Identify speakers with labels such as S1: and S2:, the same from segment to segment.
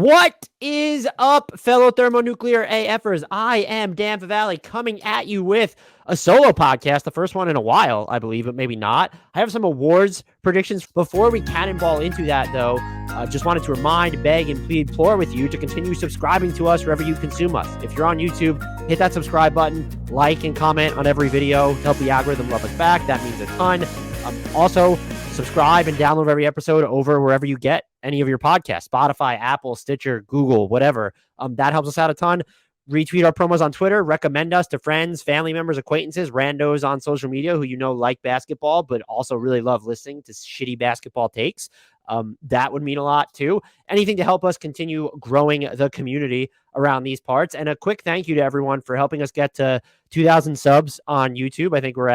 S1: What is up, fellow thermonuclear AFers? I am Dan Favale coming at you with a solo podcast, the first one in a while, I believe, but maybe not. I have some awards predictions. Before we cannonball into that, though, just wanted to remind, beg, and plead, implore with you to continue subscribing to us wherever you consume us. If you're on YouTube, hit that subscribe button, like and comment on every video to help the algorithm love us back. That means a ton. Also, subscribe and download every episode over wherever you get any of your podcasts, Spotify, Apple, Stitcher, Google, whatever. That helps us out a ton. Retweet our promos on Twitter, recommend us to friends, family members, acquaintances, randos on social media who you know like basketball, but also really love listening to shitty basketball takes. That would mean a lot too. Anything to help us continue growing the community around these parts. And a quick thank you to everyone for helping us get to 2,000 subs on YouTube. I think we're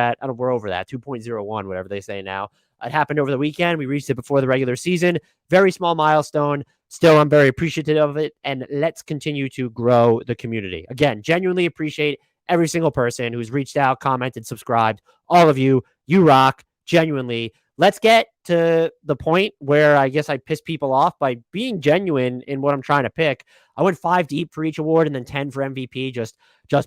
S1: over that, 2.01, whatever they say now. It happened over the weekend. We reached it before the regular season. Very small milestone. Still, I'm very appreciative of it. And let's continue to grow the community. Again, genuinely appreciate every single person who's reached out, commented, subscribed. All of you, you rock. Genuinely. Let's get to the point where I guess I piss people off by being genuine in what I'm trying to pick. I went 5 deep for each award and then 10 for MVP just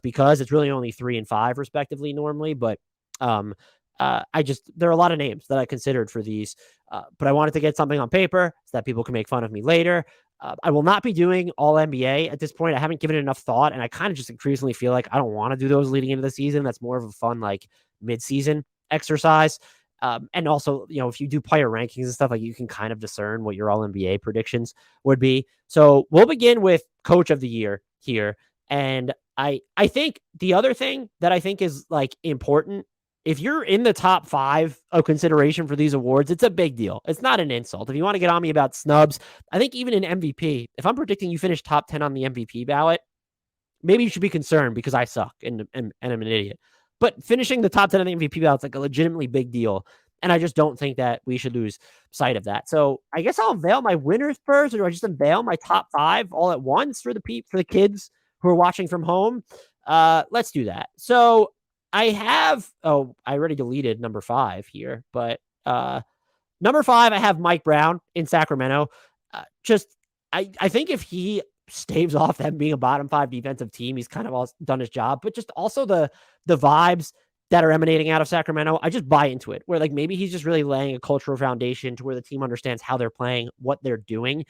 S1: because it's really only 3 and 5 respectively normally. But there are a lot of names that I considered for these, but I wanted to get something on paper so that people can make fun of me later. I will not be doing all NBA at this point. I haven't given it enough thought, and I kind of just increasingly feel like I don't want to do those leading into the season. That's more of a fun, like, mid-season exercise. And also, if you do player rankings and stuff, like, you can kind of discern what your all NBA predictions would be. So we'll begin with Coach of the Year here. And I think the other thing that I think is, like, important, if you're in the top 5 of consideration for these awards, it's a big deal. It's not an insult. If you want to get on me about snubs, I think even in MVP, if I'm predicting you finish top 10 on the MVP ballot, maybe you should be concerned because I suck and I'm an idiot. But finishing the top 10 on the MVP ballot is like a legitimately big deal. And I just don't think that we should lose sight of that. So I guess I'll unveil my winners first, or do I just unveil my top 5 all at once for the kids who are watching from home? Let's do that. So I already deleted number 5 here, but number 5, I have Mike Brown in Sacramento. I think if he staves off them being a bottom 5 defensive team, he's kind of done his job, but just also the vibes that are emanating out of Sacramento, I just buy into it, where, like, maybe he's just really laying a cultural foundation to where the team understands how they're playing, what they're doing.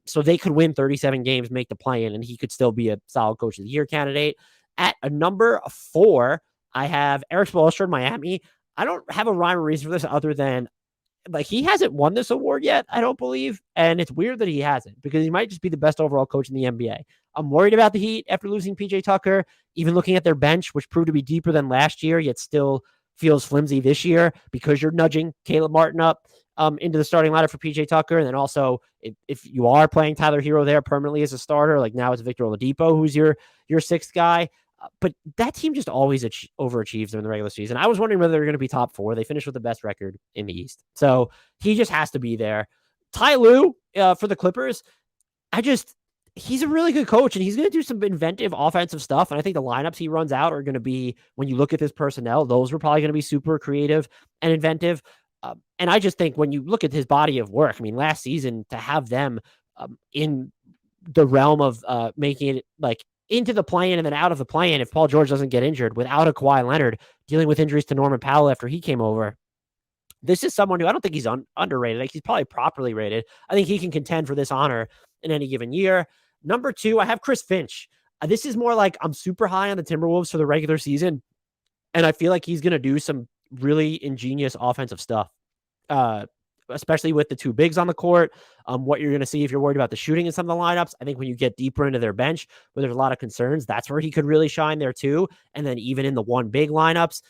S1: So they could win 37 games, make the play-in, and he could still be a solid Coach of the Year candidate. At a number 4, I have Eric Spoelstra in Miami. I don't have a rhyme or reason for this other than, like, he hasn't won this award yet, I don't believe. And it's weird that he hasn't, because he might just be the best overall coach in the NBA. I'm worried about the Heat after losing PJ Tucker, even looking at their bench, which proved to be deeper than last year, yet still feels flimsy this year because you're nudging Caleb Martin up into the starting lineup for PJ Tucker. And then also, if you are playing Tyler Hero there permanently as a starter, like now it's Victor Oladipo, who's your 6th guy. But that team just always overachieves in the regular season. I was wondering whether they're going to be top 4. They finished with the best record in the East. So he just has to be there. Ty Lue for the Clippers, he's a really good coach, and he's going to do some inventive offensive stuff. And I think the lineups he runs out are going to be, when you look at his personnel, those were probably going to be super creative and inventive. And I just think when you look at his body of work, I mean, last season, to have them in the realm of making it like into the play-in and then out of the play-in if Paul George doesn't get injured, without a Kawhi Leonard, dealing with injuries to Norman Powell after he came over. This is someone who I don't think he's underrated. Like, he's probably properly rated. I think he can contend for this honor in any given year. Number 2, I have Chris Finch. This is more like I'm super high on the Timberwolves for the regular season, and I feel like he's going to do some really ingenious offensive stuff, especially with the 2 bigs on the court. What you're going to see if you're worried about the shooting in some of the lineups, I think when you get deeper into their bench, where there's a lot of concerns, that's where he could really shine there too. And then even in the 1 big lineups.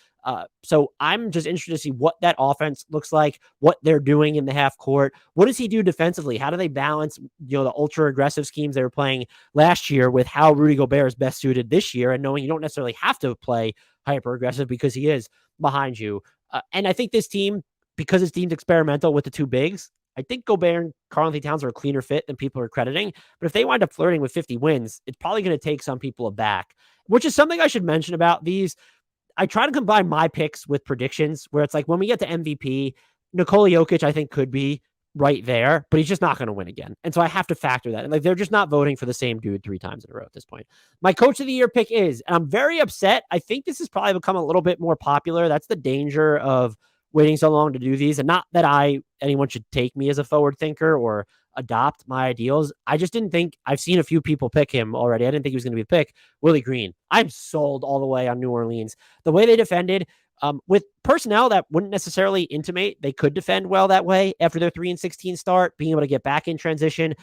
S1: So I'm just interested to see what that offense looks like, what they're doing in the half court. What does he do defensively? How do they balance, the ultra aggressive schemes they were playing last year with how Rudy Gobert is best suited this year, and knowing you don't necessarily have to play hyper aggressive because he is behind you. And I think this team, because it's deemed experimental with the 2 bigs, I think Gobert and Karl-Anthony Towns are a cleaner fit than people are crediting. But if they wind up flirting with 50 wins, it's probably going to take some people aback, which is something I should mention about these. I try to combine my picks with predictions, where it's like when we get to MVP, Nikola Jokic, I think, could be right there, but he's just not going to win again. And so I have to factor that. And like they're just not voting for the same dude 3 times in a row at this point. My coach of the year pick is, and I'm very upset. I think this has probably become a little bit more popular. That's the danger of waiting so long to do these. And not that anyone should take me as a forward thinker or adopt my ideals. I just didn't think I've seen a few people pick him already. I didn't think he was going to be the pick. Willie Green. I'm sold all the way on New Orleans. The way they defended, with personnel that wouldn't necessarily intimate they could defend well that way after their 3-16 start, being able to get back in transition,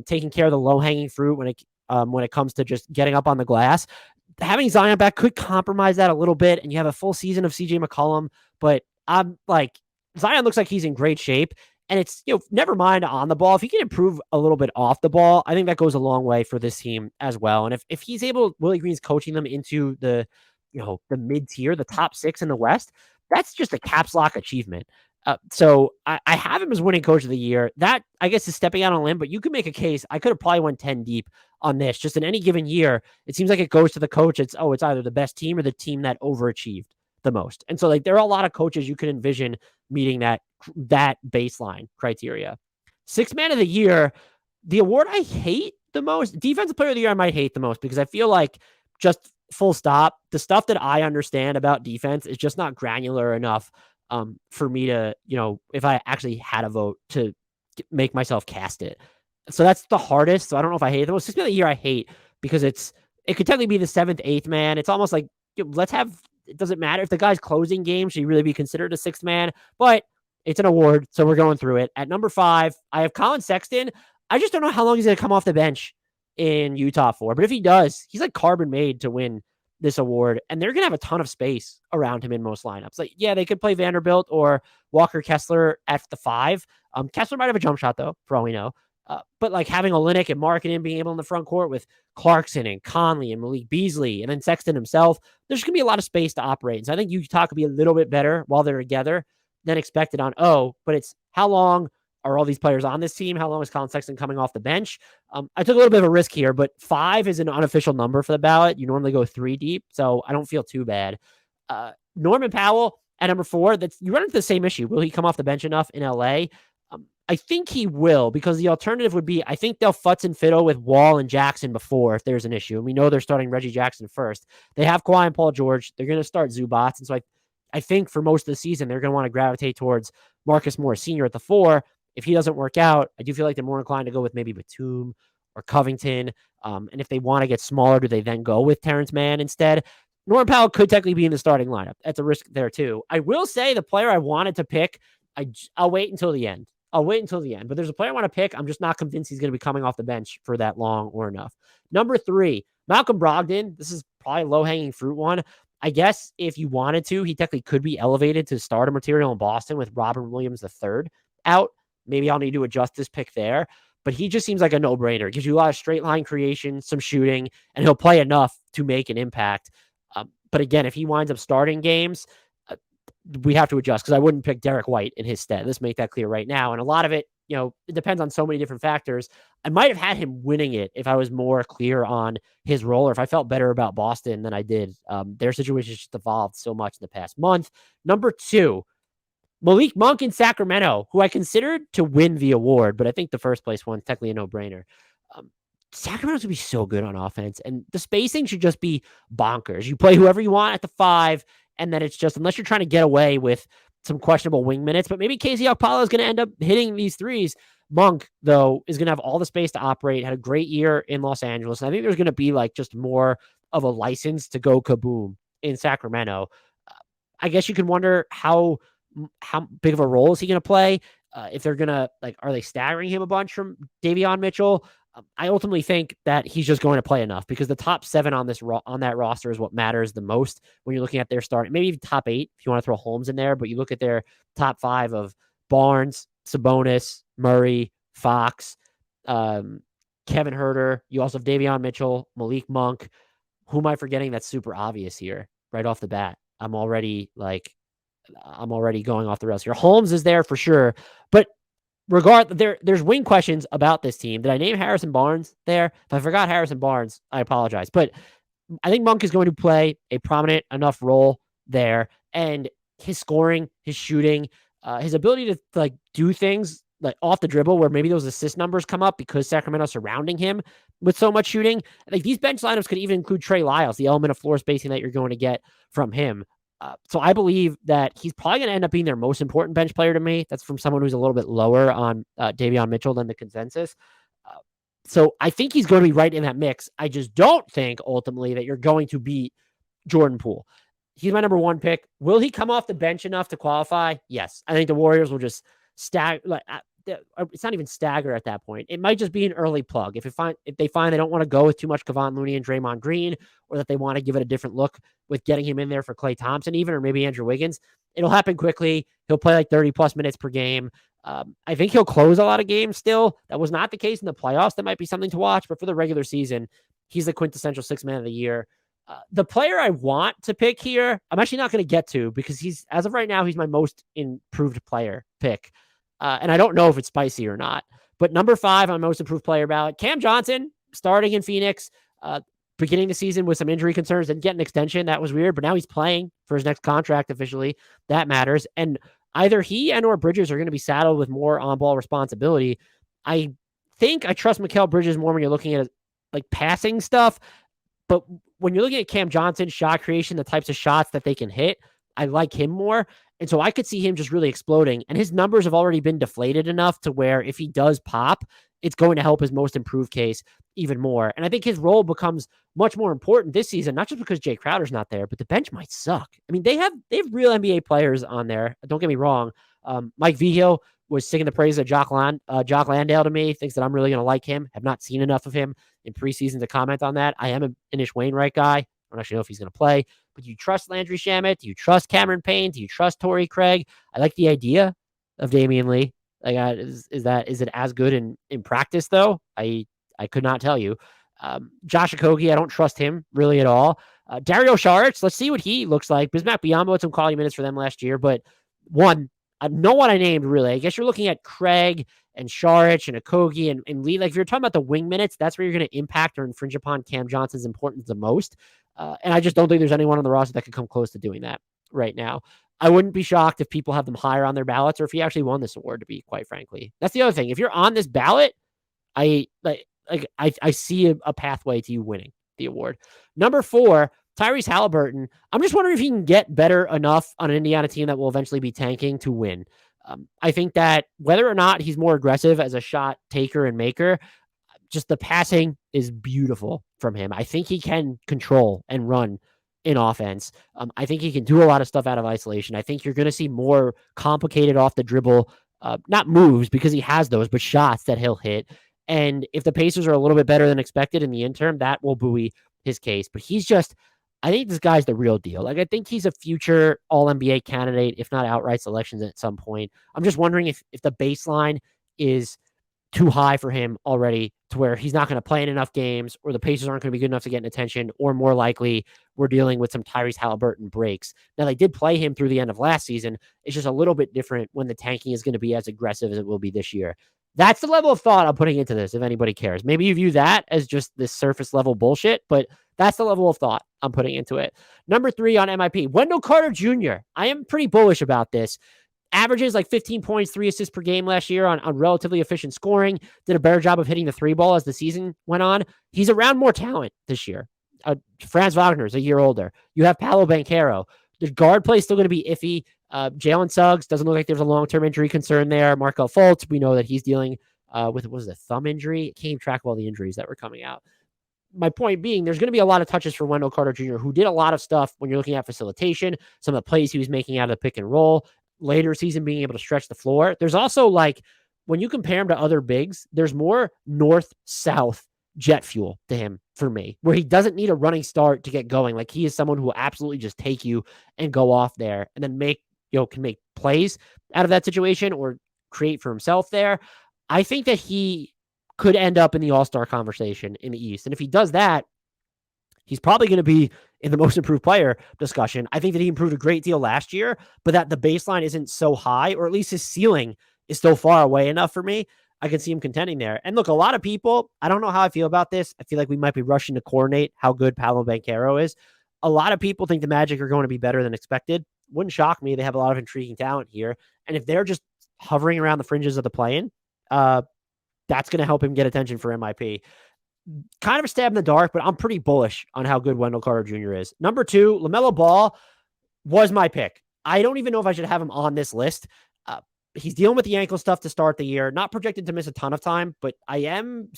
S1: taking care of the low hanging fruit when it comes to just getting up on the glass. Having Zion back could compromise that a little bit, and you have a full season of CJ McCollum. But I'm like, Zion looks like he's in great shape. And it's, never mind on the ball. If he can improve a little bit off the ball, I think that goes a long way for this team as well. And if he's able, Willie Green's coaching them into the mid tier, the top 6 in the West, that's just a caps lock achievement. So I have him as winning coach of the year. That, I guess, is stepping out on a limb, but you could make a case. I could have probably went 10 deep on this. Just in any given year, it seems like it goes to the coach. It's either the best team or the team that overachieved the most. And so like there are a lot of coaches you can envision meeting that baseline criteria. 6th man of the year, the award I hate the most, defensive player of the year I might hate the most, because I feel like just full stop, the stuff that I understand about defense is just not granular enough for me to, if I actually had a vote, to make myself cast it. So that's the hardest. So I don't know if I hate it the most. 6th man of the year I hate because it could technically be the 7th, 8th man. It's almost like, it doesn't matter if the guy's closing game, should he really be considered a 6th man? But it's an award, so we're going through it. At number 5, I have Colin Sexton. I just don't know how long he's going to come off the bench in Utah for. But if he does, he's like carbon made to win this award. And they're going to have a ton of space around him in most lineups. Like, yeah, they could play Vanderbilt or Walker Kessler at the 5. Kessler might have a jump shot, though, for all we know. But like having Olynyk and Markkanen being able in the front court with Clarkson and Conley and Malik Beasley and then Sexton himself, there's going to be a lot of space to operate. And so I think Utah could be a little bit better while they're together than expected on but it's how long are all these players on this team? How long is Colin Sexton coming off the bench? I took a little bit of a risk here, but 5 is an unofficial number for the ballot. You normally go 3 deep, so I don't feel too bad. Norman Powell at number 4, you run into the same issue. Will he come off the bench enough in LA? I think he will, because the alternative would be, I think they'll futz and fiddle with Wall and Jackson before if there's an issue. And we know they're starting Reggie Jackson first. They have Kawhi and Paul George. They're going to start Zubats. And so I think for most of the season, they're going to want to gravitate towards Marcus Morris Sr. at the 4. If he doesn't work out, I do feel like they're more inclined to go with maybe Batum or Covington. And if they want to get smaller, do they then go with Terrence Mann instead? Norman Powell could technically be in the starting lineup. That's a risk there too. I will say the player I wanted to pick, I'll wait until the end. But there's a player I want to pick. I'm just not convinced he's going to be coming off the bench for that long or enough. Number 3, Malcolm Brogdon. This is probably a low-hanging fruit one. I guess if you wanted to, he technically could be elevated to starter material in Boston with Robert Williams III out. Maybe I'll need to adjust this pick there. But he just seems like a no-brainer. Gives you a lot of straight line creation, some shooting, and he'll play enough to make an impact. But again, if he winds up starting games, we have to adjust, because I wouldn't pick Derek White in his stead. Let's make that clear right now. And a lot of it, it depends on so many different factors. I might have had him winning it if I was more clear on his role, or if I felt better about Boston than I did. Their situation just evolved so much in the past month. Number 2, Malik Monk in Sacramento, who I considered to win the award, but I think the first place one's technically a no-brainer. Sacramento's going to be so good on offense, and the spacing should just be bonkers. You play whoever you want at the 5, and then it's just, unless you're trying to get away with some questionable wing minutes, but maybe Casey Okpala is going to end up hitting these threes. Monk, though, is going to have all the space to operate, had a great year in Los Angeles, and I think there's going to be like just more of a license to go kaboom in Sacramento. I guess you can wonder how big of a role is he going to play? If they're going to, are they staggering him a bunch from Davion Mitchell? I ultimately think that he's just going to play enough, because the top 7 on that roster is what matters the most when you're looking at their start. Maybe even top 8 if you want to throw Holmes in there, but you look at their top 5 of Barnes, Sabonis, Murray, Fox, Kevin Huerter. You also have Davion Mitchell, Malik Monk. Who am I forgetting that's super obvious here right off the bat? I'm already going off the rails here. Holmes is there for sure, but there's wing questions about this team. Did I name Harrison Barnes there? If I forgot Harrison Barnes, I apologize. But I think Monk is going to play a prominent enough role there, and his scoring, his shooting, his ability to do things like off the dribble where maybe those assist numbers come up because Sacramento surrounding him with so much shooting. Like these bench lineups could even include Trey Lyles, the element of floor spacing that you're going to get from him. So I believe that he's probably going to end up being their most important bench player to me. That's from someone who's a little bit lower on Davion Mitchell than the consensus. So I think he's going to be right in that mix. I just don't think ultimately that you're going to beat Jordan Poole. He's my number 1 pick. Will he come off the bench enough to qualify? Yes. I think the Warriors will just it's not even stagger at that point. It might just be an early plug. If they find they don't want to go with too much Kevon Looney and Draymond Green, or that they want to give it a different look with getting him in there for Klay Thompson even, or maybe Andrew Wiggins, it'll happen quickly. He'll play like 30 plus minutes per game. I think he'll close a lot of games still. That was not the case in the playoffs. That might be something to watch, but for the regular season, he's the quintessential 6th man of the year. The player I want to pick here, I'm actually not going to get to because as of right now, he's my most improved player pick. And I don't know if it's spicy or not, but number 5 on most improved player ballot, Cam Johnson, starting in Phoenix, beginning the season with some injury concerns, didn't get an extension. That was weird, but now he's playing for his next contract officially. That matters. And either he and or Bridges are going to be saddled with more on-ball responsibility. I think I trust Mikal Bridges more when you're looking at like passing stuff, but when you're looking at Cam Johnson, shot creation, the types of shots that they can hit, I like him more. And so I could see him just really exploding. And his numbers have already been deflated enough to where if he does pop, it's going to help his most improved case even more. And I think his role becomes much more important this season, not just because Jay Crowder's not there, but the bench might suck. I mean, they have real NBA players on there. Don't get me wrong. Mike Vigil was singing the praise of Jock Landale to me, thinks that I'm really going to like him. Have not seen enough of him in preseason to comment on that. I am an Inish Wainwright guy. I don't actually know if he's going to play, but do you trust Landry Shamet? Do you trust Cameron Payne? Do you trust Torrey Craig? I like the idea of Damian Lee. Like, is it as good in practice though? I could not tell you. Josh Okogie, I don't trust him really at all. Dario Saric, let's see what he looks like. Bismack Biyombo had some quality minutes for them last year, but no one I named really. I guess you're looking at Craig and Saric and Okogie and Lee. Like if you're talking about the wing minutes, that's where you're going to impact or infringe upon Cam Johnson's importance the most. And I just don't think there's anyone on the roster that could come close to doing that right now. I wouldn't be shocked if people have them higher on their ballots or if he actually won this award, to be quite frankly. That's the other thing. If you're on this ballot, I see a pathway to you winning the award. Number 4, Tyrese Halliburton. I'm just wondering if he can get better enough on an Indiana team that will eventually be tanking to win. I think that whether or not he's more aggressive as a shot taker and maker, just the passing is beautiful from him. I think he can control and run in offense. I think he can do a lot of stuff out of isolation. I think you're going to see more complicated off the dribble, not moves because he has those, but shots that he'll hit. And if the Pacers are a little bit better than expected in the interim, that will buoy his case. But I think this guy's the real deal. Like, I think he's a future All-NBA candidate, if not outright selections at some point. I'm just wondering if the baseline is too high for him already to where he's not going to play in enough games, or the Pacers aren't going to be good enough to get an attention, or more likely we're dealing with some Tyrese Halliburton breaks. Now, they did play him through the end of last season. It's just a little bit different when the tanking is going to be as aggressive as it will be this year. That's the level of thought I'm putting into this, if anybody cares. Maybe you view that as just this surface level bullshit, but that's the level of thought I'm putting into it. Number 3 on MIP, Wendell Carter Jr. I am pretty bullish about this. Averages like 15 points, 3 assists per game last year on relatively efficient scoring. Did a better job of hitting the 3 ball as the season went on. He's around more talent this year. Franz Wagner's a year older. You have Paolo Banchero. The guard play is still going to be iffy. Jalen Suggs doesn't look like there's a long-term injury concern there. Markel Fultz, we know that he's dealing with, what was it, thumb injury? I can't even track of all the injuries that were coming out. My point being, there's going to be a lot of touches for Wendell Carter Jr., who did a lot of stuff when you're looking at facilitation, some of the plays he was making out of the pick and roll, later season being able to stretch the floor. There's also, like, when you compare him to other bigs, there's more north-south jet fuel to him for me, where he doesn't need a running start to get going. Like, he is someone who will absolutely just take you and go off there and then can make plays out of that situation or create for himself there. I think that he could end up in the All-Star conversation in the East. And if he does that, he's probably going to be in the most improved player discussion. I think that he improved a great deal last year, but that the baseline isn't so high, or at least his ceiling is still far away enough for me. I can see him contending there. And look, a lot of people, I don't know how I feel about this. I feel like we might be rushing to coordinate how good Paolo Banchero is. A lot of people think the Magic are going to be better than expected. Wouldn't shock me. They have a lot of intriguing talent here. And if they're just hovering around the fringes of the play-in. That's going to help him get attention for MIP. Kind of a stab in the dark, but I'm pretty bullish on how good Wendell Carter Jr. is. Number 2, LaMelo Ball was my pick. I don't even know if I should have him on this list. He's dealing with the ankle stuff to start the year, not projected to miss a ton of time, but I am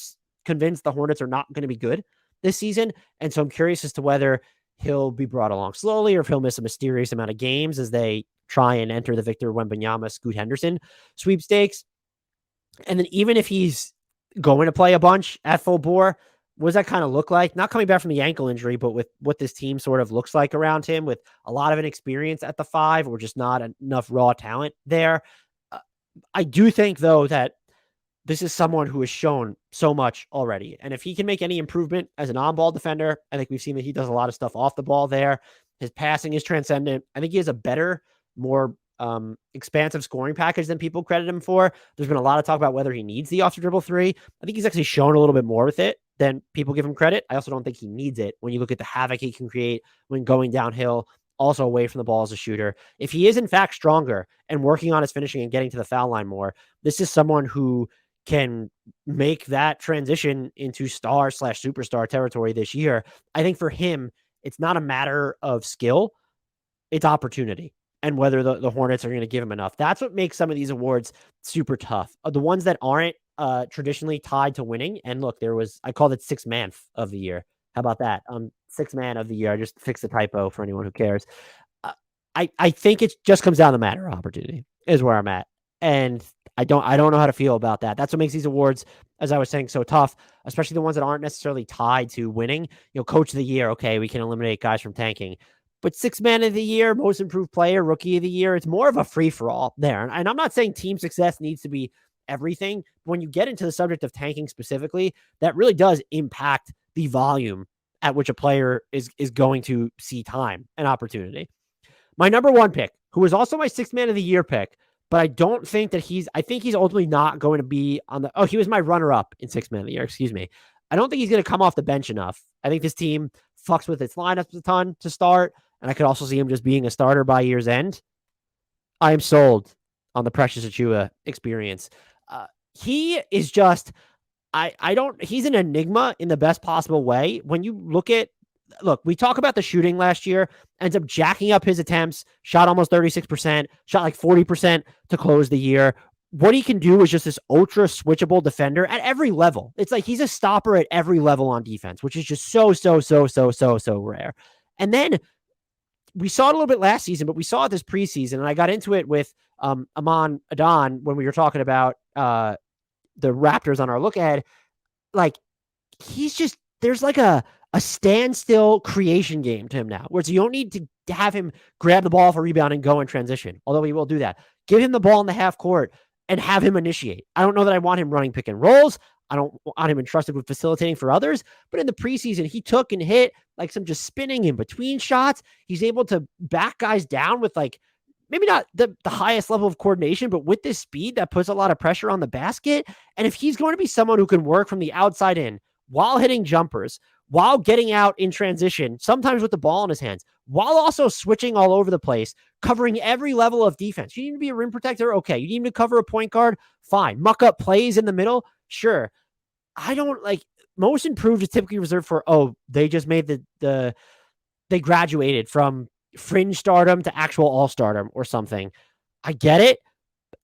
S1: convinced the Hornets are not going to be good this season. And so I'm curious as to whether he'll be brought along slowly or if he'll miss a mysterious amount of games as they try and enter the Victor Wembanyama, Scoot Henderson sweepstakes. And then even if he's going to play a bunch at full bore, what does that kind of look like? Not coming back from the ankle injury, but with what this team sort of looks like around him, with a lot of inexperience at the 5 or just not enough raw talent there. I do think, though, that this is someone who has shown so much already. And if he can make any improvement as an on-ball defender, I think we've seen that he does a lot of stuff off the ball there. His passing is transcendent. I think he has a better, more expansive scoring package than people credit him for. There's been a lot of talk about whether he needs the off the dribble 3. I think he's actually shown a little bit more with it than people give him credit. I also don't think he needs it when you look at the havoc he can create when going downhill, also away from the ball as a shooter. If he is in fact stronger and working on his finishing and getting to the foul line more, this is someone who can make that transition into star/superstar territory this year. I think for him, it's not a matter of skill, it's opportunity. And whether the Hornets are going to give him enough. That's what makes some of these awards super tough. The ones that aren't traditionally tied to winning. And look, I called it 6th man of the year. How about that? 6th man of the year. I just fixed the typo for anyone who cares. I think it just comes down to the matter of opportunity is where I'm at. And I don't know how to feel about that. That's what makes these awards, as I was saying, so tough, especially the ones that aren't necessarily tied to winning. Coach of the year. Okay, we can eliminate guys from tanking. But 6th man of the year, most improved player, rookie of the year, it's more of a free-for-all there. And I'm not saying team success needs to be everything. When you get into the subject of tanking specifically, that really does impact the volume at which a player is going to see time and opportunity. My number 1 pick, who was also my 6th man of the year pick, but I don't think that I think he's ultimately not going to be on he was my runner-up in 6th man of the year, excuse me. I don't think he's going to come off the bench enough. I think this team fucks with its lineups a ton to start. And I could also see him just being a starter by year's end. I am sold on the Precious Achiuwa experience. He is just, he's an enigma in the best possible way. When you look, we talk about the shooting last year, ends up jacking up his attempts, shot almost 36%, shot like 40% to close the year. What he can do is just this ultra switchable defender at every level. It's like he's a stopper at every level on defense, which is just so rare. And then we saw it a little bit last season, but we saw it this preseason, and I got into it with Aman Adan when we were talking about the Raptors on our look ahead. Like, there's like a standstill creation game to him now, where you don't need to have him grab the ball for a rebound and go in transition, although he will do that. Give him the ball in the half court and have him initiate. I don't know that I want him running pick and rolls. I don't want him entrusted with facilitating for others, but in the preseason, he took and hit like some just spinning in between shots. He's able to back guys down with like, maybe not the highest level of coordination, but with this speed that puts a lot of pressure on the basket. And if he's going to be someone who can work from the outside in while hitting jumpers, while getting out in transition, sometimes with the ball in his hands, while also switching all over the place, covering every level of defense. You need to be a rim protector? Okay. You need to cover a point guard? Fine. Muck up plays in the middle? Sure. I don't like most improved is typically reserved for, they just made they graduated from fringe stardom to actual all stardom or something. I get it.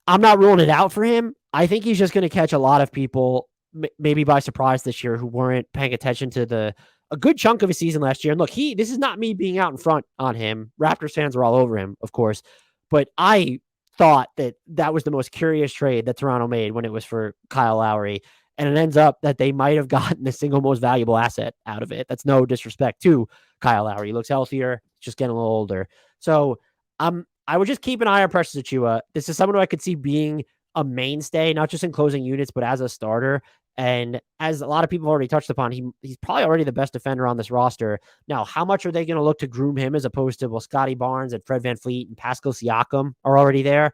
S1: I'm not ruling it out for him. I think he's just going to catch a lot of people maybe by surprise this year who weren't paying attention to a good chunk of his season last year. And look, this is not me being out in front on him. Raptors fans were all over him, of course, but I thought that was the most curious trade that Toronto made when it was for Kyle Lowry. And it ends up that they might have gotten the single most valuable asset out of it. That's no disrespect to Kyle Lowry. He looks healthier, just getting a little older. So I would just keep an eye on Precious Achiuwa. This is someone who I could see being a mainstay, not just in closing units, but as a starter. And as a lot of people have already touched upon, he's probably already the best defender on this roster. Now, how much are they going to look to groom him as opposed to, Scotty Barnes and Fred VanVleet and Pascal Siakam are already there?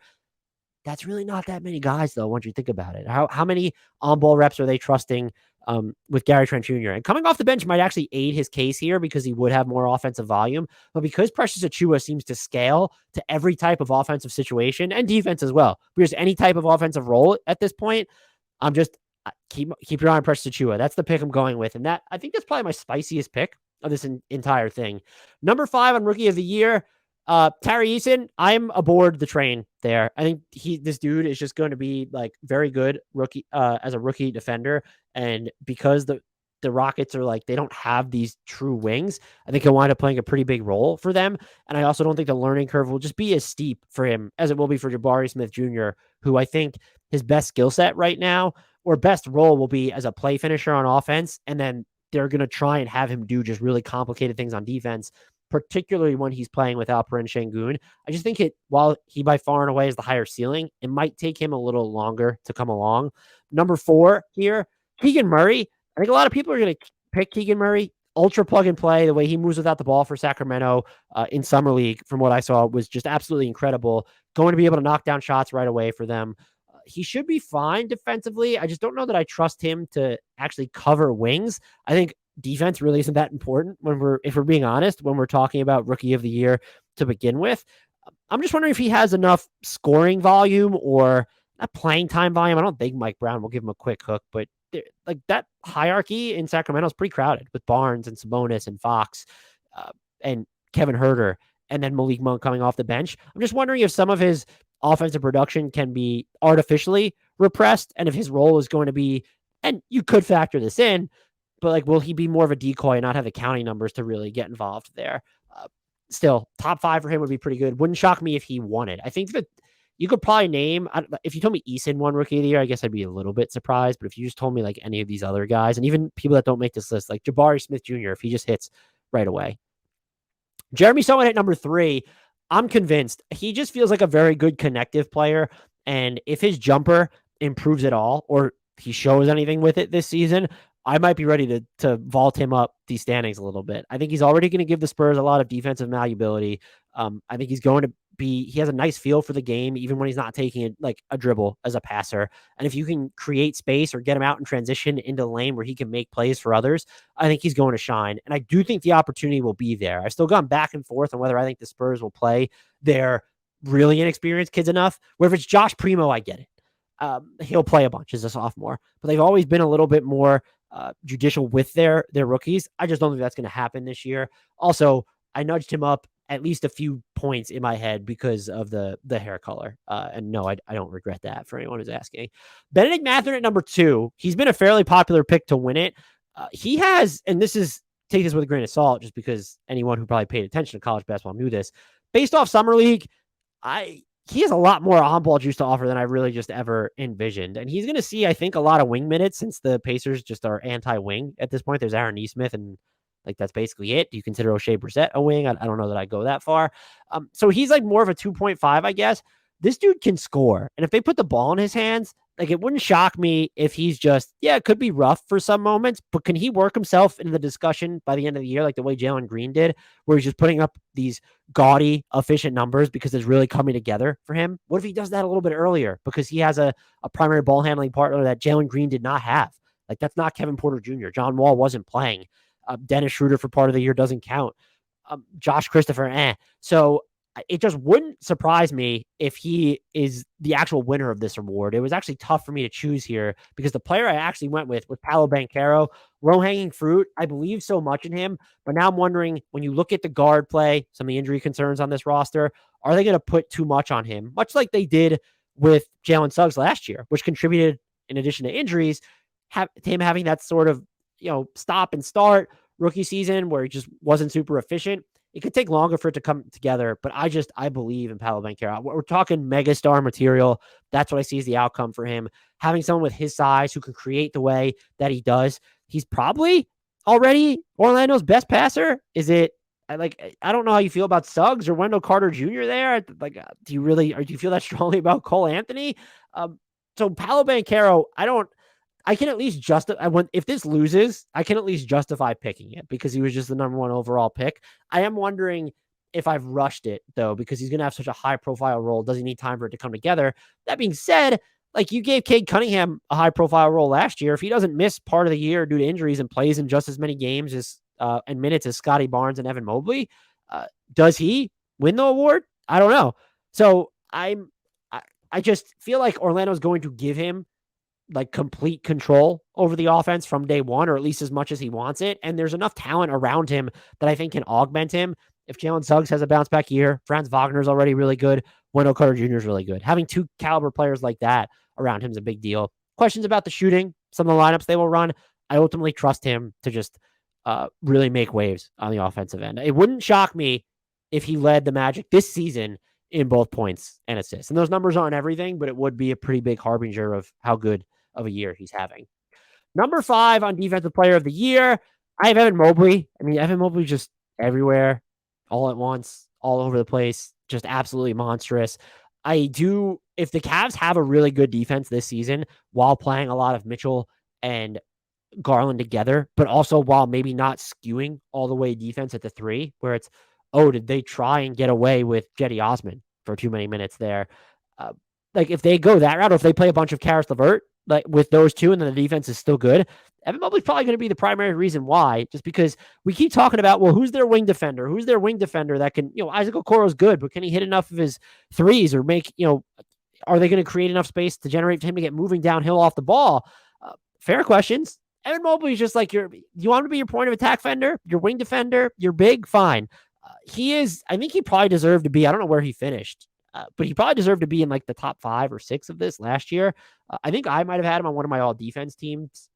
S1: That's really not that many guys, though, once you think about it. How many on-ball reps are they trusting with Gary Trent Jr. And coming off the bench might actually aid his case here because he would have more offensive volume. But because Precious Achiuwa seems to scale to every type of offensive situation and defense as well, because any type of offensive role at this point, I'm just keep your eye on Precious Achiuwa. That's the pick I'm going with. And that I think that's probably my spiciest pick of this entire thing. Number 5 on Rookie of the Year, Tari Eason. I'm aboard the train there. I think this dude is just going to be like very good rookie as a rookie defender. And because the Rockets are like, they don't have these true wings, I think he'll wind up playing a pretty big role for them. And I also don't think the learning curve will just be as steep for him as it will be for Jabari Smith Jr., who I think his best skill set right now or best role will be as a play finisher on offense. And then they're going to try and have him do just really complicated things on defense, particularly when he's playing with Alperen Şengün. I just think while he by far and away is the higher ceiling, it might take him a little longer to come along. Number 4 here, Keegan Murray. I think a lot of people are going to pick Keegan Murray. Ultra plug and play. The way he moves without the ball for Sacramento in Summer League, from what I saw, was just absolutely incredible. Going to be able to knock down shots right away for them. He should be fine defensively. I just don't know that I trust him to actually cover wings. I think defense really isn't that important if we're being honest, when we're talking about Rookie of the Year to begin with. I'm just wondering if he has enough scoring volume or not playing time volume. I don't think Mike Brown will give him a quick hook, but like that hierarchy in Sacramento is pretty crowded with Barnes and Sabonis and Fox and Kevin Huerter, and then Malik Monk coming off the bench. I'm just wondering if some of his offensive production can be artificially repressed, and if his role is going to be, and you could factor this in, but like, will he be more of a decoy and not have the counting numbers to really get involved there? Still, top 5 for him would be pretty good. Wouldn't shock me if he won it. I think that you could probably name, if you told me Eason won Rookie of the Year, I guess I'd be a little bit surprised. But if you just told me like any of these other guys, and even people that don't make this list, like Jabari Smith Jr., if he just hits right away. Jeremy Sohan at number 3. I'm convinced he just feels like a very good connective player. And if his jumper improves at all, or he shows anything with it this season, I might be ready to vault him up these standings a little bit. I think he's already going to give the Spurs a lot of defensive malleability. I think he's going to he has a nice feel for the game, even when he's not taking it like a dribble as a passer. And if you can create space or get him out in transition into the lane where he can make plays for others, I think he's going to shine. And I do think the opportunity will be there. I've still gone back and forth on whether I think the Spurs will play their really inexperienced kids enough, where if it's Josh Primo, I get it. He'll play a bunch as a sophomore, but they've always been a little bit more judicial with their rookies. I just don't think that's going to happen this year. Also, I nudged him up at least a few points in my head because of the hair color. And no, I don't regret that for anyone who's asking. Benedict Mathurin at number 2. He's been a fairly popular pick to win it. He has, and take this with a grain of salt, just because anyone who probably paid attention to college basketball knew this. Based off Summer League, he has a lot more on-ball juice to offer than I really just ever envisioned. And he's going to see, I think, a lot of wing minutes since the Pacers just are anti-wing at this point. There's Aaron Nesmith, and like that's basically it. Do you consider O'Shea Brissett a wing? I don't know that I go that far. So he's like more of a 2.5, I guess. This dude can score. And if they put the ball in his hands, like it wouldn't shock me if he's just, it could be rough for some moments, but can he work himself into the discussion by the end of the year, like the way Jalen Green did, where he's just putting up these gaudy, efficient numbers because it's really coming together for him? What if he does that a little bit earlier because he has a primary ball handling partner that Jalen Green did not have? Like that's not Kevin Porter Jr. John Wall wasn't playing. Dennis Schroeder for part of the year doesn't count. Josh Christopher, So it just wouldn't surprise me if he is the actual winner of this award. It was actually tough for me to choose here because the player I actually went with was Paolo Banchero. Low-hanging fruit. I believe so much in him, but now I'm wondering, when you look at the guard play, some of the injury concerns on this roster, are they going to put too much on him? Much like they did with Jalen Suggs last year, which contributed, in addition to injuries, to him having that sort of stop and start rookie season where he just wasn't super efficient. It could take longer for it to come together, but I believe in Paolo Banchero. We're talking megastar material. That's what I see as the outcome for him. Having someone with his size who can create the way that he does. He's probably already Orlando's best passer. Is it I don't know how you feel about Suggs or Wendell Carter Jr. there. Like, do you feel that strongly about Cole Anthony? So Paolo Banchero, I can at least justify, if this loses, I can at least justify picking it because he was just the number 1 overall pick. I am wondering if I've rushed it though, because he's going to have such a high profile role. Does he need time for it to come together? That being said, like you gave Cade Cunningham a high profile role last year. If he doesn't miss part of the year due to injuries and plays in just as many games as and minutes as Scotty Barnes and Evan Mobley, does he win the award? I don't know. So I just feel like Orlando's going to give him like complete control over the offense from day one, or at least as much as he wants it. And there's enough talent around him that I think can augment him. If Jalen Suggs has a bounce back year, Franz Wagner's already really good. Wendell Carter Jr. is really good. Having two caliber players like that around him is a big deal. Questions about the shooting, some of the lineups they will run. I ultimately trust him to just really make waves on the offensive end. It wouldn't shock me if he led the Magic this season in both points and assists. And those numbers aren't everything, but it would be a pretty big harbinger of how good of a year he's having. Number 5 on defensive player of the year, I have Evan Mobley. I mean, Evan Mobley just everywhere, all at once, all over the place, just absolutely monstrous. If the Cavs have a really good defense this season while playing a lot of Mitchell and Garland together, but also while maybe not skewing all the way defense at the 3, where it's, oh, did they try and get away with Jetty Osman for too many minutes there? Like if they go that route, or if they play a bunch of Karis LeVert, like with those two, and then the defense is still good, Evan Mobley's probably going to be the primary reason why, just because we keep talking about, well, who's their wing defender? Who's their wing defender that can, Isaac Okoro's good, but can he hit enough of his threes or make, are they going to create enough space to generate for him to get moving downhill off the ball? Fair questions. Evan Mobley is just like you want him to be your point of attack defender, your wing defender, you're big, fine. I think he probably deserved to be, I don't know where he finished, but he probably deserved to be in like the top 5 or 6 of this last year. I think I might have had him on one of my all defense teams.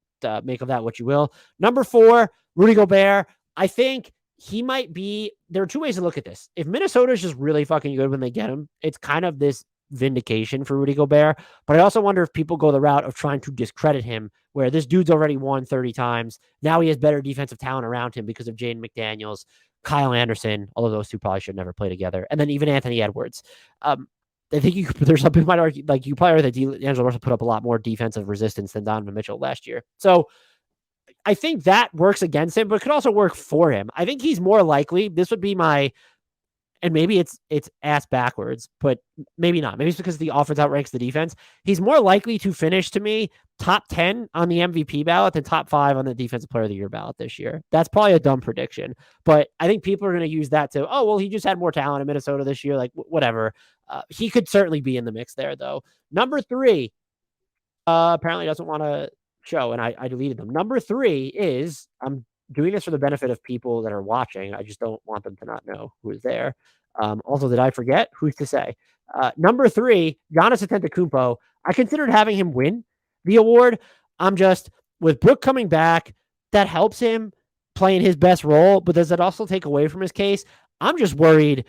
S1: Make of that what you will. Number 4, Rudy Gobert. I think he might be, there are 2 ways to look at this. If Minnesota is just really fucking good when they get him, it's kind of this vindication for Rudy Gobert. But I also wonder if people go the route of trying to discredit him, where this dude's already won 30 times. Now he has better defensive talent around him because of Jaden McDaniels, Kyle Anderson, although those two probably should never play together. And then even Anthony Edwards. I think there's some people might argue, like you probably argue that D'Angelo Russell put up a lot more defensive resistance than Donovan Mitchell last year. So I think that works against him, but it could also work for him. I think he's more likely, this would be my, and maybe it's ass backwards, but maybe not. Maybe it's because the offense outranks the defense. He's more likely to finish, to me, top 10 on the MVP ballot than top 5 on the defensive player of the year ballot this year. That's probably a dumb prediction, but I think people are going to use that to, oh, well, he just had more talent in Minnesota this year. Like whatever. He could certainly be in the mix there though. Number 3, apparently doesn't want to show, and I deleted them. Number 3 is, I'm doing this for the benefit of people that are watching. I just don't want them to not know who is there. Also, did I forget? Who's to say? Number 3, Giannis Antetokounmpo. I considered having him win the award. I'm just, with Brook coming back, that helps him play in his best role, but does that also take away from his case? I'm just worried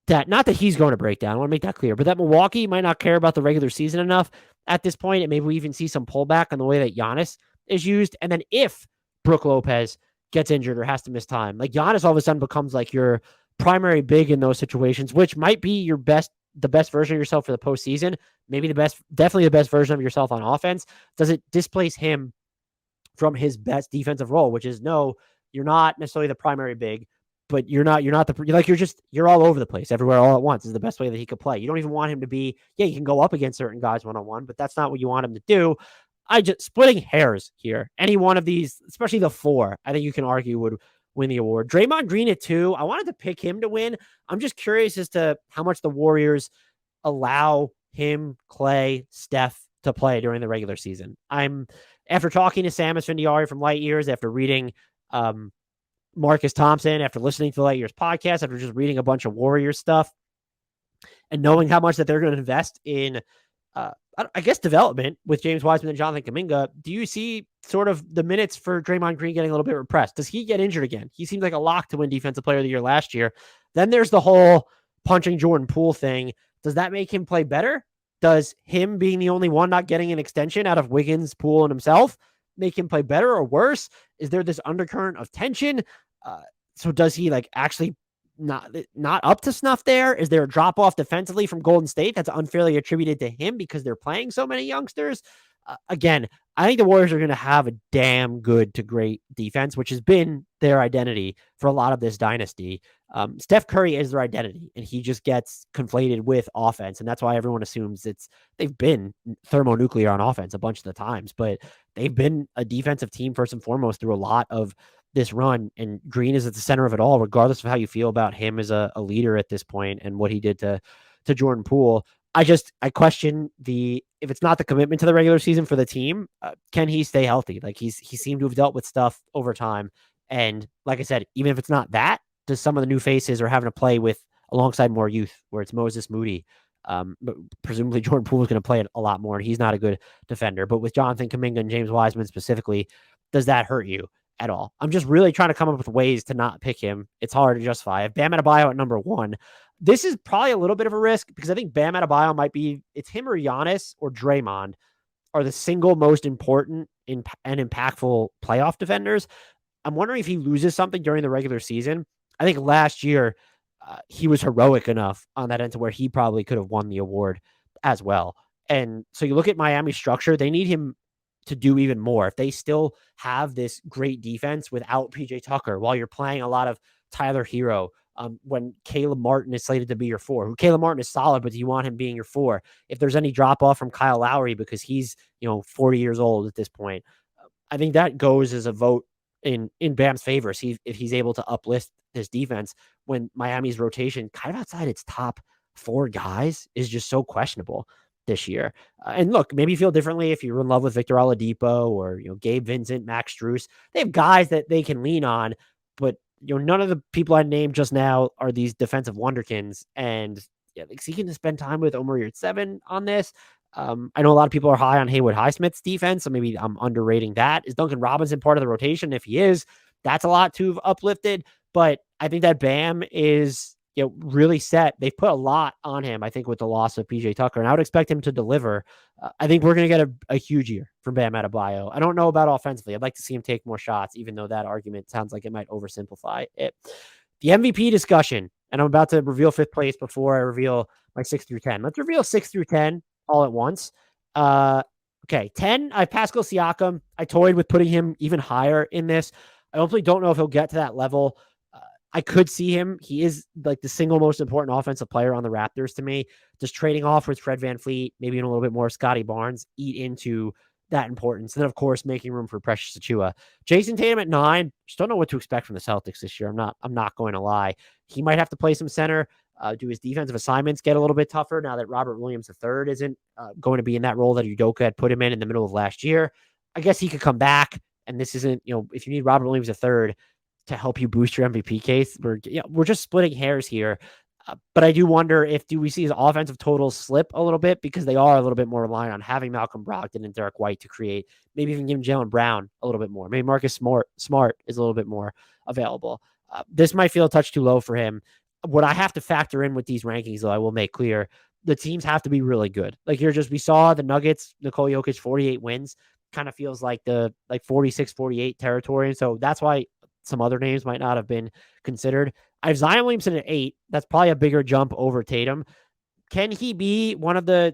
S1: that, not that he's going to break down, I want to make that clear, but that Milwaukee might not care about the regular season enough at this point, and maybe we even see some pullback on the way that Giannis is used. And then if Brook Lopez gets injured or has to miss time, like Giannis all of a sudden becomes like your primary big in those situations, which might be the best version of yourself for the postseason, maybe definitely the best version of yourself on offense. Does it displace him from his best defensive role, which is, no, you're not necessarily the primary big, but you're all over the place everywhere all at once is the best way that he could play. You don't even want him to be, you can go up against certain guys one-on-one, but that's not what you want him to do. Splitting hairs here. Any one of these, especially the 4, I think you can argue would win the award. Draymond Green at 2. I wanted to pick him to win. I'm just curious as to how much the Warriors allow him, Clay, Steph to play during the regular season. After talking to Sam Esfandiari from Light Years, after reading Marcus Thompson, after listening to the Light Years podcast, after just reading a bunch of Warriors stuff, and knowing how much that they're going to invest in I guess development with James Wiseman and Jonathan Kuminga, do you see sort of the minutes for Draymond Green getting a little bit repressed? Does he get injured again? He seems like a lock to win Defensive Player of the Year last year. Then there's the whole punching Jordan Poole thing. Does that make him play better? Does him being the only one not getting an extension out of Wiggins, Poole, and himself make him play better or worse? Is there this undercurrent of tension? So does he actually not up to snuff there? Is there a drop off defensively from Golden State that's unfairly attributed to him because they're playing so many youngsters? Again, I think the Warriors are going to have a damn good to great defense, which has been their identity for a lot of this dynasty. Steph Curry is their identity, and he just gets conflated with offense. And that's why everyone assumes they've been thermonuclear on offense a bunch of the times, but they've been a defensive team first and foremost through a lot of this run. And Green is at the center of it all, regardless of how you feel about him as a leader at this point and what he did to Jordan Poole. I question if it's not the commitment to the regular season for the team, can he stay healthy? Like he seemed to have dealt with stuff over time. And like I said, even if it's not that, does some of the new faces are having to play with alongside more youth where it's Moses Moody. But presumably Jordan Poole is going to play it a lot more and he's not a good defender, but with Jonathan Kuminga and James Wiseman specifically, does that hurt you at all? I'm just really trying to come up with ways to not pick him. It's hard to justify. I have Bam Adebayo at number 1. This is probably a little bit of a risk because I think Bam Adebayo might be, it's him or Giannis or Draymond are the single most important and impactful playoff defenders. I'm wondering if he loses something during the regular season. I think last year he was heroic enough on that end to where he probably could have won the award as well. And so you look at Miami's structure, they need him to do even more. If they still have this great defense without PJ Tucker, while you're playing a lot of Tyler Hero, when Caleb Martin is slated to be your 4, who Caleb Martin is solid, but do you want him being your 4? If there's any drop off from Kyle Lowry because he's 40 years old at this point, I think that goes as a vote in Bam's favor. If he's able to uplift this defense when Miami's rotation kind of outside its top 4 guys is just so questionable this year. And look, maybe you feel differently if you're in love with Victor Oladipo or Gabe Vincent, Max Strus. They have guys that they can lean on, but none of the people I named just now are these defensive wonderkins. And seeking to spend time with Omer Yurtseven on this. I know a lot of people are high on Haywood Highsmith's defense, so maybe I'm underrating that. Is Duncan Robinson part of the rotation? If he is, that's a lot to have uplifted. But I think that Bam is really set. They've put a lot on him, I think, with the loss of PJ Tucker, and I would expect him to deliver. I think we're going to get a huge year from Bam Adebayo. I don't know about offensively. I'd like to see him take more shots, even though that argument sounds like it might oversimplify it. The MVP discussion, and I'm about to reveal 5th place before I reveal my 6 through 10. Let's reveal 6 through 10 all at once. Okay, 10, I have Pascal Siakam. I toyed with putting him even higher in this. I hopefully don't know if he'll get to that level. I could see him. He is like the single most important offensive player on the Raptors to me. Just trading off with Fred VanVleet, maybe even a little bit more Scotty Barnes, eat into that importance. And then, of course, making room for Precious Achiuwa. Jason Tatum at 9. Just don't know what to expect from the Celtics this year. I'm not going to lie. He might have to play some center. Do his defensive assignments get a little bit tougher now that Robert Williams III isn't going to be in that role that Udoka had put him in the middle of last year? I guess he could come back. And this isn't, if you need Robert Williams III to help you boost your MVP case, we're just splitting hairs here. But I do wonder do we see his offensive totals slip a little bit because they are a little bit more reliant on having Malcolm Brogdon and Derek White to create, maybe even give Jaylen Brown a little bit more. Maybe Marcus Smart is a little bit more available. This might feel a touch too low for him. What I have to factor in with these rankings, though, I will make clear, the teams have to be really good. Like we saw the Nuggets, Nikola Jokic, 48 wins, kind of feels like the 46-48 territory. And so that's why some other names might not have been considered. I have Zion Williamson at 8. That's probably a bigger jump over Tatum. Can he be one of the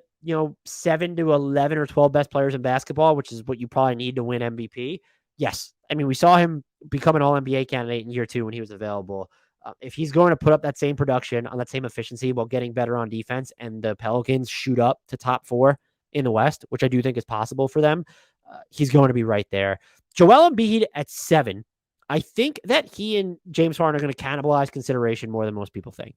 S1: 7 to 11 or 12 best players in basketball, which is what you probably need to win MVP? Yes. I mean, we saw him become an All-NBA candidate in year 2 when he was available. If he's going to put up that same production on that same efficiency while getting better on defense and the Pelicans shoot up to top 4 in the West, which I do think is possible for them, he's going to be right there. Joel Embiid at 7. I think that he and James Harden are going to cannibalize consideration more than most people think.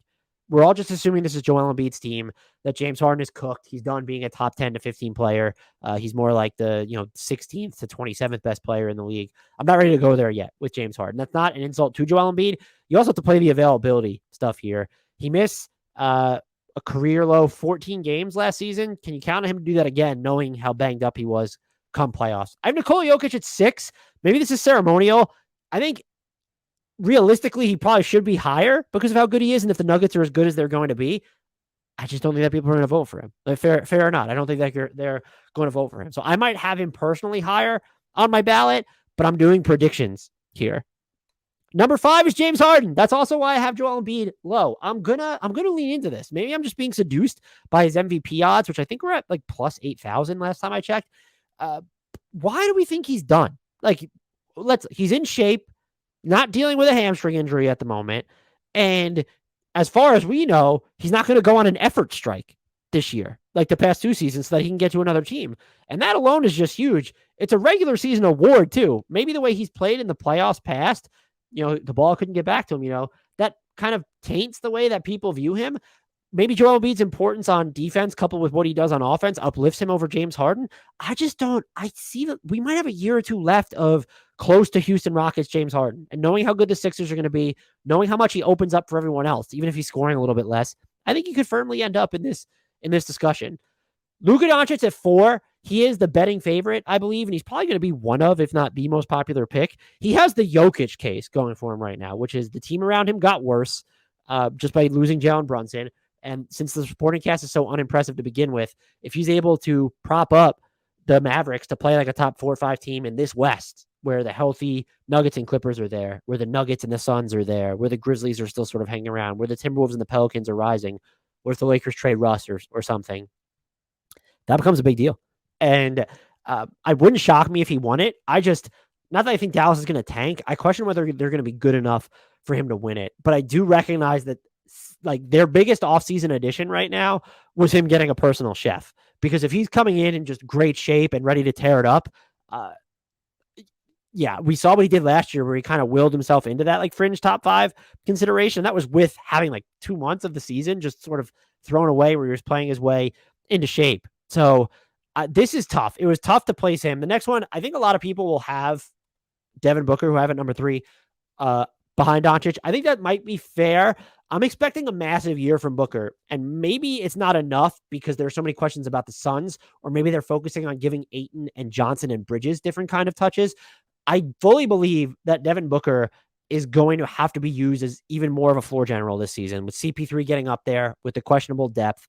S1: We're all just assuming this is Joel Embiid's team, that James Harden is cooked. He's done being a top 10 to 15 player. He's more like the 16th to 27th best player in the league. I'm not ready to go there yet with James Harden. That's not an insult to Joel Embiid. You also have to play the availability stuff here. He missed a career low 14 games last season. Can you count on him to do that again, knowing how banged up he was come playoffs? I have Nikola Jokic at 6. Maybe this is ceremonial. I think realistically, he probably should be higher because of how good he is. And if the Nuggets are as good as they're going to be, I just don't think that people are going to vote for him. Like, fair or not, I don't think that they're going to vote for him. So I might have him personally higher on my ballot, but I'm doing predictions here. Number 5 is James Harden. That's also why I have Joel Embiid low. I'm gonna lean into this. Maybe I'm just being seduced by his MVP odds, which I think were at like plus 8,000 last time I checked. why do we think he's done? Like, he's in shape, not dealing with a hamstring injury at the moment. And as far as we know, he's not going to go on an effort strike this year, like the past 2 seasons, so that he can get to another team. And that alone is just huge. It's a regular season award, too. Maybe the way he's played in the playoffs past, the ball couldn't get back to him, that kind of taints the way that people view him. Maybe Joel Embiid's importance on defense coupled with what he does on offense uplifts him over James Harden. I see that we might have a year or two left of close to Houston Rockets James Harden. And knowing how good the Sixers are going to be, knowing how much he opens up for everyone else, even if he's scoring a little bit less, I think he could firmly end up in this discussion. Luka Doncic at 4, he is the betting favorite, I believe, and he's probably going to be one of, if not the most popular pick. He has the Jokic case going for him right now, which is the team around him got worse just by losing Jalen Brunson. And since the supporting cast is so unimpressive to begin with, if he's able to prop up the Mavericks to play like a top 4 or 5 team in this West, where the healthy Nuggets and Clippers are there, where the Nuggets and the Suns are there, where the Grizzlies are still sort of hanging around, where the Timberwolves and the Pelicans are rising, or if the Lakers trade Russ or something, that becomes a big deal. And I wouldn't shock me if he won it. Not that I think Dallas is going to tank. I question whether they're going to be good enough for him to win it. But I do recognize that like their biggest offseason addition right now was him getting a personal chef. Because if he's coming in just great shape and ready to tear it up, we saw what he did last year where he kind of willed himself into that like fringe top 5 consideration. That was with having like 2 months of the season just sort of thrown away where he was playing his way into shape. So this is tough. It was tough to place him. The next one, I think a lot of people will have Devin Booker, who I have at number 3, behind Doncic. I think that might be fair. I'm expecting a massive year from Booker, and maybe it's not enough because there are so many questions about the Suns, or maybe they're focusing on giving Ayton and Johnson and Bridges different kind of touches. I fully believe that Devin Booker is going to have to be used as even more of a floor general this season, with CP3 getting up there with the questionable depth.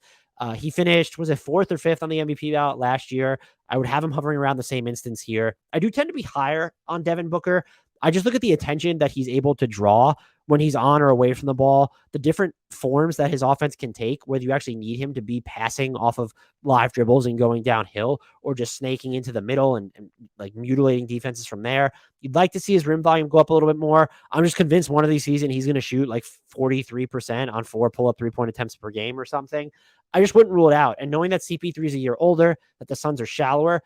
S1: He finished, was it 4th or 5th on the MVP ballot last year? I would have him hovering around the same instance here. I do tend to be higher on Devin Booker. I just look at the attention that he's able to draw when he's on or away from the ball, the different forms that his offense can take, whether you actually need him to be passing off of live dribbles and going downhill, or just snaking into the middle and like mutilating defenses from there. You'd like to see his rim volume go up a little bit more. I'm just convinced one of these seasons he's going to shoot like 43% on 4 pull-up 3-point attempts per game or something. I just wouldn't rule it out. And knowing that CP3 is a year older, that the Suns are shallower,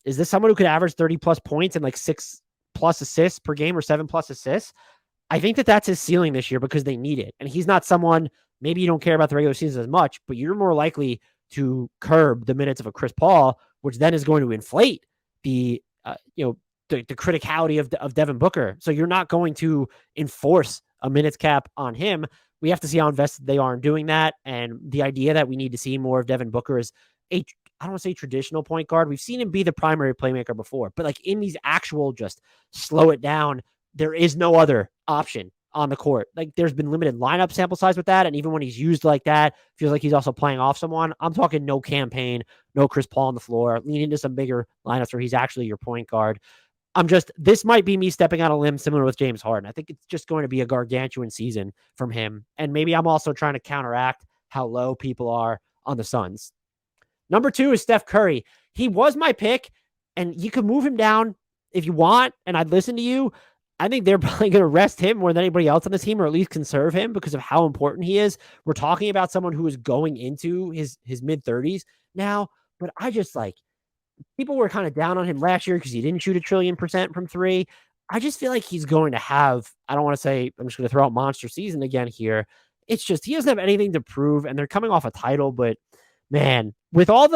S1: is this someone who could average 30+ points and like 6+ assists per game or 7+ assists? I think that that's his ceiling this year because they need it. And he's not someone, maybe you don't care about the regular season as much, but you're more likely to curb the minutes of a Chris Paul, which then is going to inflate the criticality of Devin Booker. So you're not going to enforce a minutes cap on him. We have to see how invested they are in doing that. And the idea that we need to see more of Devin Booker is I don't want to say traditional point guard. We've seen him be the primary playmaker before, but like in these actual just slow it down, there is no other option on the court. Like there's been limited lineup sample size with that. And even when he's used like that, feels like he's also playing off someone. I'm talking no campaign, no Chris Paul on the floor, lean into some bigger lineups where he's actually your point guard. This might be me stepping on a limb similar with James Harden. I think it's just going to be a gargantuan season from him. And maybe I'm also trying to counteract how low people are on the Suns. Number 2 is Steph Curry. He was my pick, and you could move him down if you want, and I'd listen to you. I think they're probably going to rest him more than anybody else on the team, or at least conserve him because of how important he is. We're talking about someone who is going into his mid-30s now, but I just people were kind of down on him last year because he didn't shoot 1,000,000,000% from 3. I just feel like he's going to have, I don't want to say, I'm just going to throw out monster season again here. It's just, he doesn't have anything to prove, and they're coming off a title, but man, with all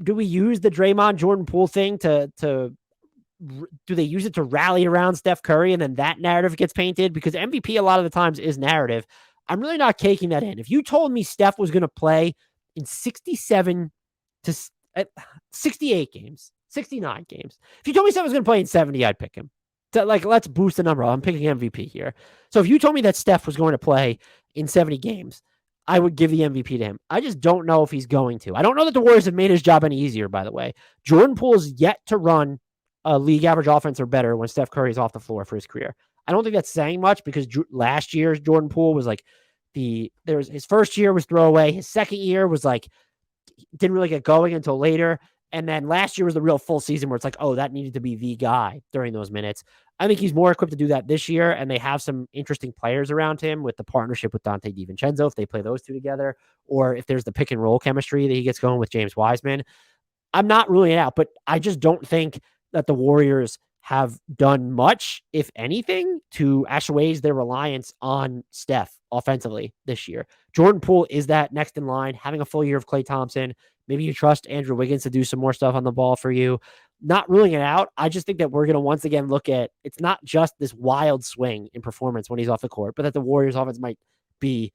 S1: do we use the Draymond Jordan Poole thing do they use it to rally around Steph Curry and then that narrative gets painted? Because MVP a lot of the times is narrative. I'm really not caking that in. If you told me Steph was going to play in 67 to 68 games, 69 games, if you told me Steph was going to play in 70, I'd pick him. So let's boost the number. I'm picking MVP here. So if you told me that Steph was going to play in 70 games, I would give the MVP to him. I just don't know if he's going to. I don't know that the Warriors have made his job any easier, by the way. Jordan Poole is yet to run a league average offense or better when Steph Curry is off the floor for his career. I don't think that's saying much because last year's Jordan Poole was his first year was throwaway. His second year was didn't really get going until later. And then last year was the real full season where it's like, oh, that needed to be the guy during those minutes. I think he's more equipped to do that this year, and they have some interesting players around him with the partnership with Dante DiVincenzo, if they play those two together, or if there's the pick and roll chemistry that he gets going with James Wiseman. I'm not ruling it out, but I just don't think that the Warriors have done much, if anything, to assuage their reliance on Steph offensively this year. Jordan Poole is that next in line, having a full year of Klay Thompson. Maybe you trust Andrew Wiggins to do some more stuff on the ball for you. Not ruling it out. I just think that we're going to once again look at, it's not just this wild swing in performance when he's off the court, but that the Warriors offense might be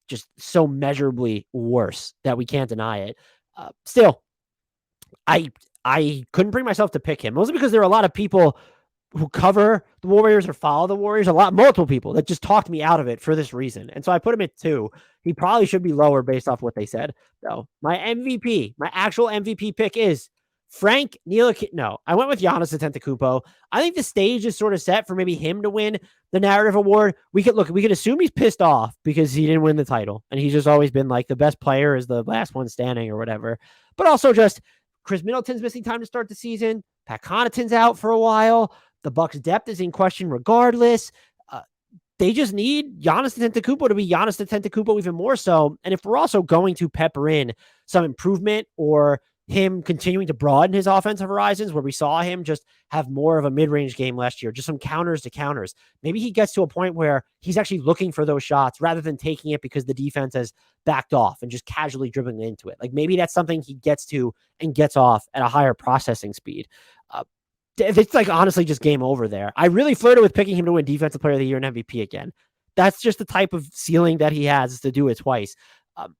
S1: just so measurably worse that we can't deny it. Still, I couldn't bring myself to pick him, mostly because there are a lot of people who cover the Warriors or follow the Warriors, multiple people that just talked me out of it for this reason. And so I put him at 2. He probably should be lower based off what they said. So my MVP, my actual MVP pick is Frank Ntilikina. No, I went with Giannis Antetokounmpo. I think the stage is sort of set for maybe him to win the narrative award. We can assume he's pissed off because he didn't win the title. And he's just always been like the best player is the last one standing or whatever. But also just Chris Middleton's missing time to start the season. Pat Connaughton's out for a while. The Bucks' depth is in question regardless. They just need Giannis Antetokounmpo to be Giannis Antetokounmpo even more so. And if we're also going to pepper in some improvement or him continuing to broaden his offensive horizons, where we saw him just have more of a mid-range game last year, just some counters to counters. Maybe he gets to a point where he's actually looking for those shots rather than taking it because the defense has backed off and just casually dribbling into it. Like maybe that's something he gets to and gets off at a higher processing speed. It's like honestly just game over there. I really flirted with picking him to win Defensive Player of the Year and MVP again. That's just the type of ceiling that he has, is to do it twice.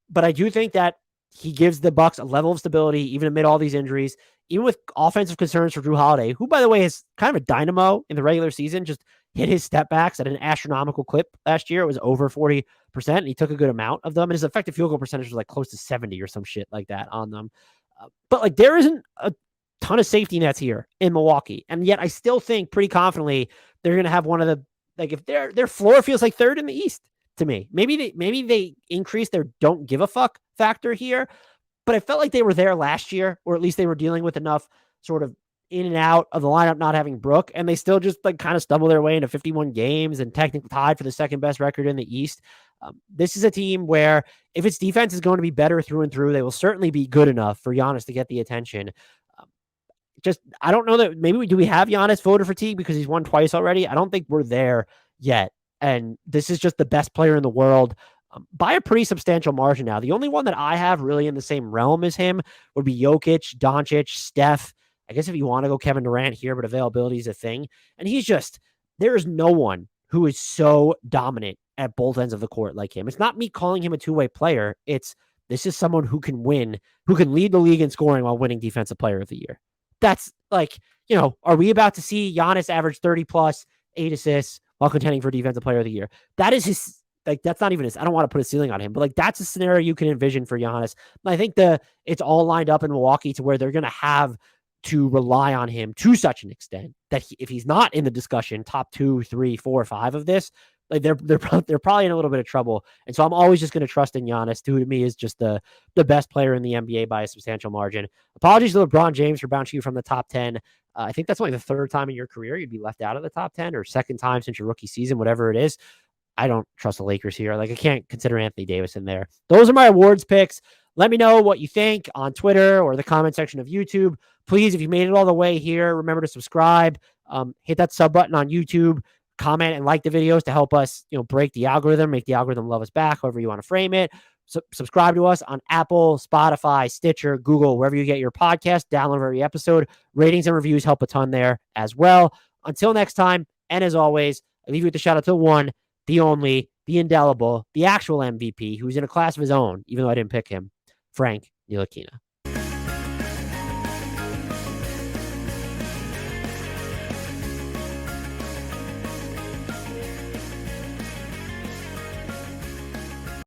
S1: But I do think that he gives the Bucks a level of stability, even amid all these injuries, even with offensive concerns for Drew Holiday, who, by the way, is kind of a dynamo in the regular season, just hit his step backs at an astronomical clip last year. It was over 40%, and he took a good amount of them. And his effective field goal percentage was like close to 70 or some shit like that on them. But like there isn't a ton of safety nets here in Milwaukee. And yet I still think pretty confidently they're going to have one of the, like if their floor feels like 3rd in the East to me. Maybe they increase their don't give a fuck factor here, but I felt like they were there last year, or at least they were dealing with enough sort of in and out of the lineup not having Brook, and they still just like kind of stumble their way into 51 games and technically tied for the 2nd best record in the East. This is a team where if its defense is going to be better through and through, they will certainly be good enough for Giannis to get the attention. I don't know that maybe do we have Giannis voter fatigue because he's won twice already? I don't think we're there yet. And this is just the best player in the world by a pretty substantial margin now. The only one that I have really in the same realm as him would be Jokic, Doncic, Steph. I guess if you want to go Kevin Durant here, but availability is a thing. And there is no one who is so dominant at both ends of the court like him. It's not me calling him a two-way player. This is someone who can win, who can lead the league in scoring while winning Defensive Player of the Year. That's like, are we about to see Giannis average 30 plus, 8 assists while contending for Defensive Player of the Year? That is his, like, that's not even his, I don't want to put a ceiling on him, but like, that's a scenario you can envision for Giannis. I think it's all lined up in Milwaukee to where they're going to have to rely on him to such an extent that if he's not in the discussion, top 2, 3, 4, 5 of this, like they're probably in a little bit of trouble. And so I'm always just going to trust in Giannis, who to me is just the best player in the NBA by a substantial margin. Apologies to LeBron James for bouncing you from the top 10. I think that's only the 3rd time in your career you'd be left out of the top 10, or 2nd time since your rookie season, whatever it is. I don't trust the Lakers here. Like I can't consider Anthony Davis in there. Those are my awards picks. Let me know what you think on Twitter or the comment section of YouTube. Please, if you made it all the way here, remember to subscribe. Hit that sub button on YouTube. Comment and like the videos to help us, break the algorithm, make the algorithm love us back, however you want to frame it. Subscribe to us on Apple, Spotify, Stitcher, Google, wherever you get your podcast. Download every episode. Ratings and reviews help a ton there as well. Until next time, and as always, I leave you with the shout out to one, the only, the indelible, the actual MVP, who's in a class of his own, even though I didn't pick him, Frank Ntilikina.